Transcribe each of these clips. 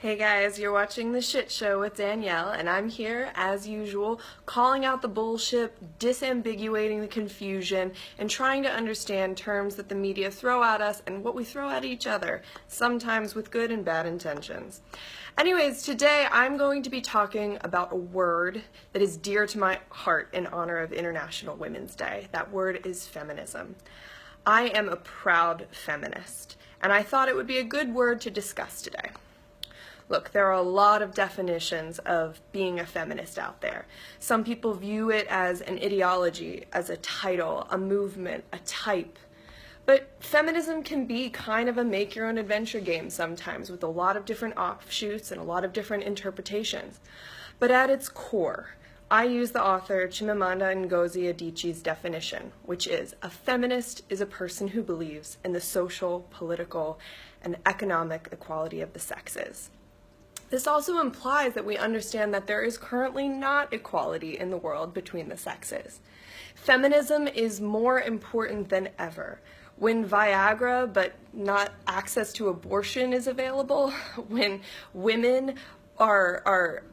Hey guys, you're watching The Shit Show with Danielle, and I'm here, as usual, calling out the bullshit, disambiguating the confusion, and trying to understand terms that the media throw at us and what we throw at each other, sometimes with good and bad intentions. Anyways, today I'm going to be talking about a word that is dear to my heart in honor of International Women's Day. That word is feminism. I am a proud feminist, and I thought it would be a good word to discuss today. Look, there are a lot of definitions of being a feminist out there. Some people view it as an ideology, as a title, a movement, a type. But feminism can be kind of a make-your-own-adventure game sometimes, with a lot of different offshoots and a lot of different interpretations. But at its core, I use the author Chimamanda Ngozi Adichie's definition, which is, a feminist is a person who believes in the social, political, and economic equality of the sexes. This also implies that we understand that there is currently not equality in the world between the sexes. Feminism is more important than ever. When Viagra, but not access to abortion, is available, when women are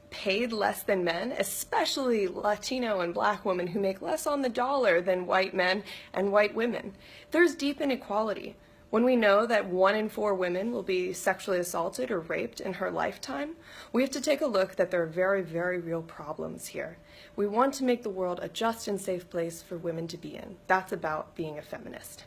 paid less than men, especially Latino and Black women who make less on the dollar than white men and white women, there's deep inequality. When we know that 1 in 4 women will be sexually assaulted or raped in her lifetime, we have to take a look that there are very, very real problems here. We want to make the world a just and safe place for women to be in. That's about being a feminist.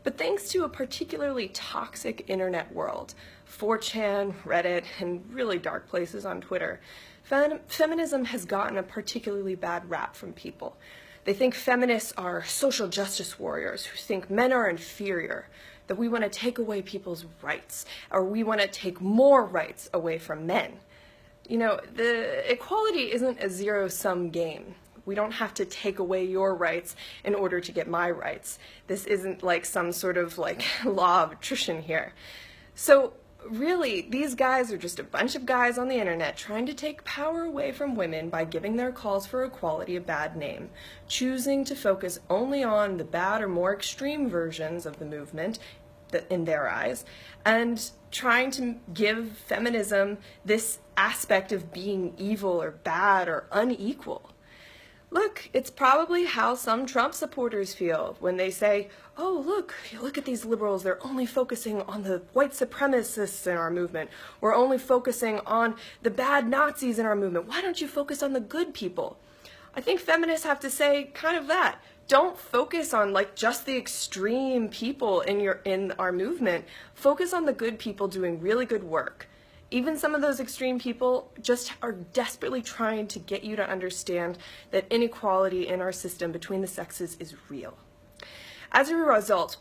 But thanks to a particularly toxic internet world, 4chan, Reddit, and really dark places on Twitter, feminism has gotten a particularly bad rap from people. They think feminists are social justice warriors who think men are inferior, that we want to take away people's rights, or we want to take more rights away from men. You know, the equality isn't a zero-sum game. We don't have to take away your rights in order to get my rights. This isn't like some sort of law of attrition here. So really, these guys are just a bunch of guys on the internet trying to take power away from women by giving their calls for equality a bad name, choosing to focus only on the bad or more extreme versions of the movement in their eyes, and trying to give feminism this aspect of being evil or bad or unequal. Look, it's probably how some Trump supporters feel when they say, oh, look at these liberals, they're only focusing on the white supremacists in our movement. We're only focusing on the bad Nazis in our movement. Why don't you focus on the good people? I think feminists have to say kind of that. Don't focus on just the extreme people in our movement. Focus on the good people doing really good work. Even some of those extreme people just are desperately trying to get you to understand that inequality in our system between the sexes is real. As a result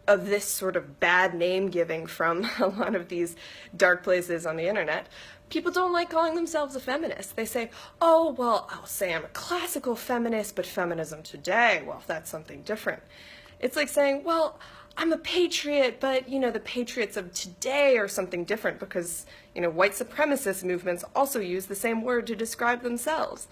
of this sort of bad name giving from a lot of these dark places on the internet, people don't like calling themselves a feminist. They say, oh, well, I'll say I'm a classical feminist, but feminism today, well, that's something different. It's like saying, well, I'm a patriot, but, the patriots of today are something different because, white supremacist movements also use the same word to describe themselves.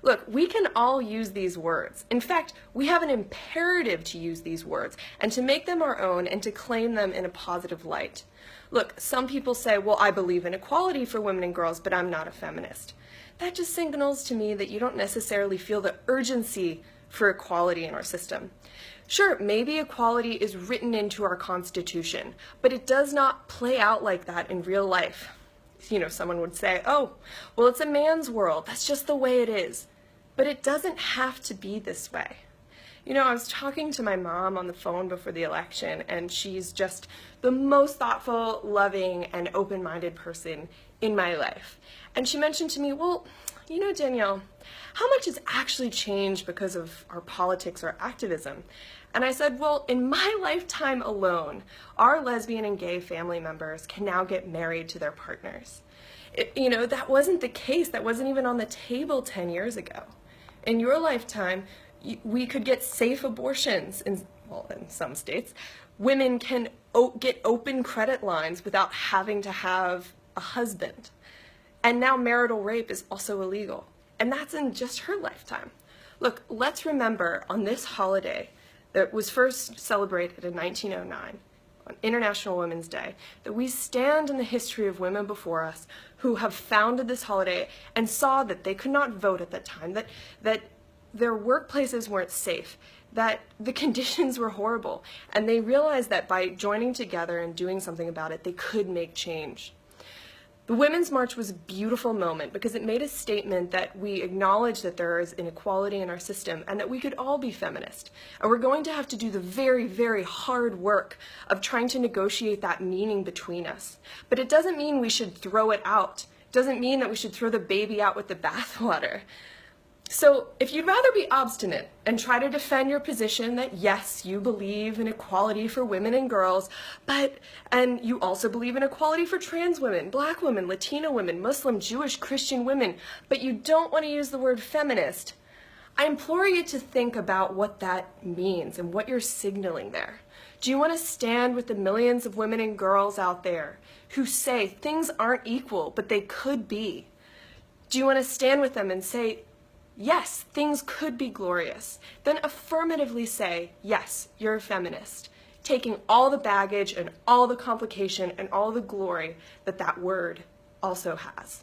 Look, we can all use these words. In fact, we have an imperative to use these words and to make them our own and to claim them in a positive light. Look, some people say, well, I believe in equality for women and girls, but I'm not a feminist. That just signals to me that you don't necessarily feel the urgency for equality in our system. Sure, maybe equality is written into our Constitution, but it does not play out like that in real life. Someone would say, oh, well, it's a man's world. That's just the way it is. But it doesn't have to be this way. I was talking to my mom on the phone before the election, and she's just the most thoughtful, loving, and open-minded person in my life. And she mentioned to me, well, Danielle, how much has actually changed because of our politics or activism? And I said, well, in my lifetime alone, our lesbian and gay family members can now get married to their partners. That wasn't the case. That wasn't even on the table 10 years ago. In your lifetime, we could get safe abortions in some states. Women can get open credit lines without having to have a husband. And now marital rape is also illegal. And that's in just her lifetime. Look, let's remember on this holiday that was first celebrated in 1909, on International Women's Day, that we stand in the history of women before us who have founded this holiday and saw that they could not vote at that time, that their workplaces weren't safe, that the conditions were horrible, and they realized that by joining together and doing something about it, they could make change. The Women's March was a beautiful moment because it made a statement that we acknowledge that there is inequality in our system and that we could all be feminist. And we're going to have to do the very, very hard work of trying to negotiate that meaning between us. But it doesn't mean we should throw it out. It doesn't mean that we should throw the baby out with the bathwater. So if you'd rather be obstinate and try to defend your position that yes, you believe in equality for women and girls, and you also believe in equality for trans women, black women, Latino women, Muslim, Jewish, Christian women, but you don't want to use the word feminist, I implore you to think about what that means and what you're signaling there. Do you want to stand with the millions of women and girls out there who say things aren't equal, but they could be? Do you want to stand with them and say, yes, things could be glorious? Then affirmatively say, yes, you're a feminist, taking all the baggage and all the complication and all the glory that that word also has.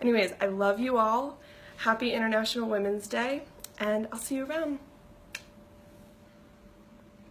Anyways, I love you all. Happy International Women's Day, and I'll see you around.